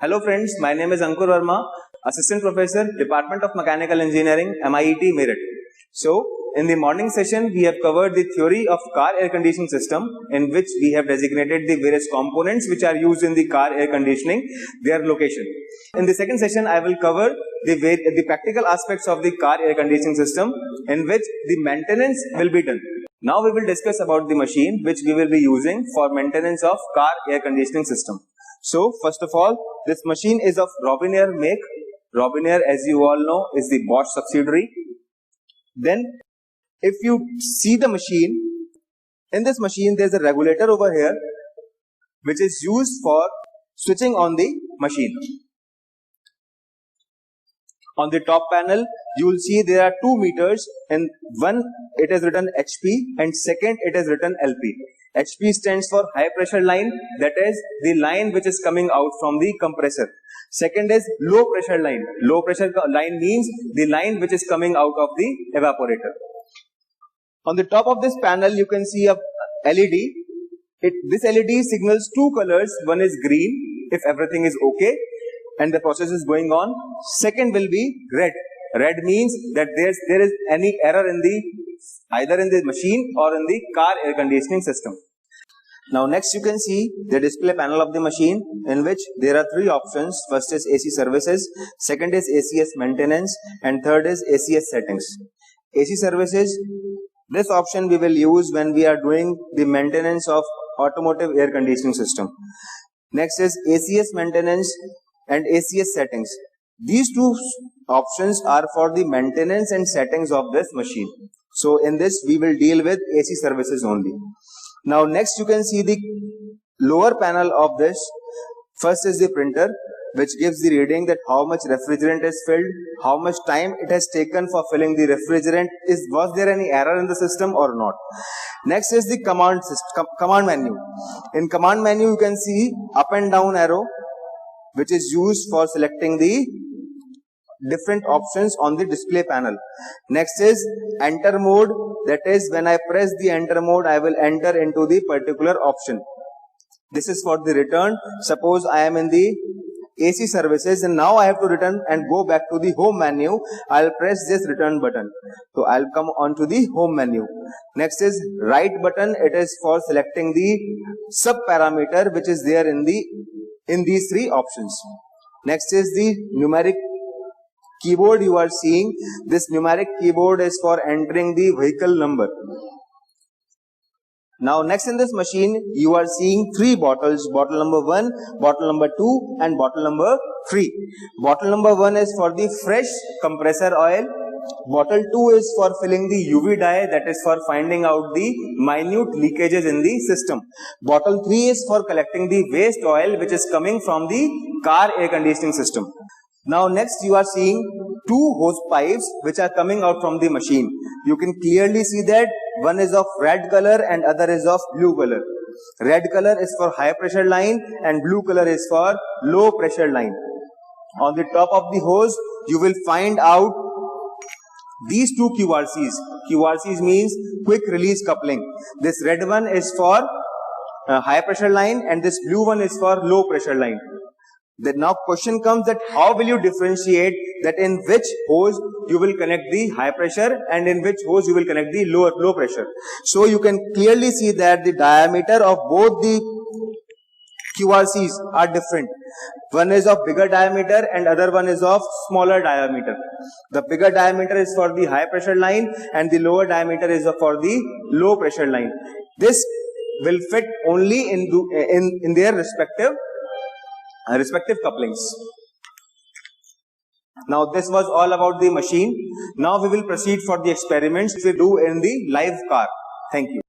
Hello friends, my name is Ankur Verma, Assistant Professor, Department of Mechanical Engineering, MIET Meerut. So, in the morning session, we have covered the theory of car air conditioning system, in which we have designated the various components which are used in the car air conditioning, their location. In the second session, I will cover the practical aspects of the car air conditioning system, in which the maintenance will be done. Now we will discuss about the machine which we will be using for maintenance of car air conditioning system. So, first of all, this machine is of Robinair make. Robinair, as you all know, is the Bosch subsidiary. Then, if you see the machine, in this machine there is a regulator over here which is used for switching on the machine. On the top panel, you will see there are two meters. In one, it is written HP, and second, it is written LP. HP stands for high pressure line, that is the line which is coming out from the compressor. Second is low pressure line. Low pressure line means the line which is coming out of the evaporator. On the top of this panel, you can see a LED. This LED signals two colors. One is green, if everything is okay and the process is going on. Second will be red. Red means that there is any error in either in the machine or in the car air conditioning system. Now next you can see the display panel of the machine, in which there are three options. First is AC services, second is ACS maintenance, and third is ACS settings. AC services, this option we will use when we are doing the maintenance of automotive air conditioning system. Next is ACS maintenance and ACS settings. These two options are for the maintenance and settings of this machine. So in this we will deal with AC services only. Now next you can see the lower panel of this. First is the printer, which gives the reading that how much refrigerant is filled, how much time it has taken for filling the refrigerant, was there any error in the system or not. Next is the command menu. In command menu you can see up and down arrow, which is used for selecting the different options on the display panel. Next is enter mode, that is when I press the enter mode, I will enter into the particular option. This is for the return. Suppose I am in the AC services and now I have to return and go back to the home menu. I'll press this return button. So I'll come on to the home menu. Next is right button. It is for selecting the sub parameter which is there in these three options. Next is the numeric keyboard you are seeing. This numeric keyboard is for entering the vehicle number. Now next in this machine you are seeing three bottles. Bottle number 1, bottle number 2 and bottle number 3. Bottle number 1 is for the fresh compressor oil. Bottle 2 is for filling the UV dye, that is for finding out the minute leakages in the system. Bottle 3 is for collecting the waste oil which is coming from the car air conditioning system. Now next you are seeing two hose pipes which are coming out from the machine. You can clearly see that one is of red color and other is of blue color. Red color is for high pressure line and blue color is for low pressure line. On the top of the hose you will find out these two QRCs. QRCs means quick release coupling. This red one is for high pressure line and this blue one is for low pressure line. Then now question comes that how will you differentiate that in which hose you will connect the high pressure and in which hose you will connect the low pressure. So you can clearly see that the diameter of both the QRCs are different. One is of bigger diameter and other one is of smaller diameter. The bigger diameter is for the high pressure line and the lower diameter is for the low pressure line. This will fit only in their respective couplings. Now this was all about the machine. Now we will proceed for the experiments we do in the live car. Thank you.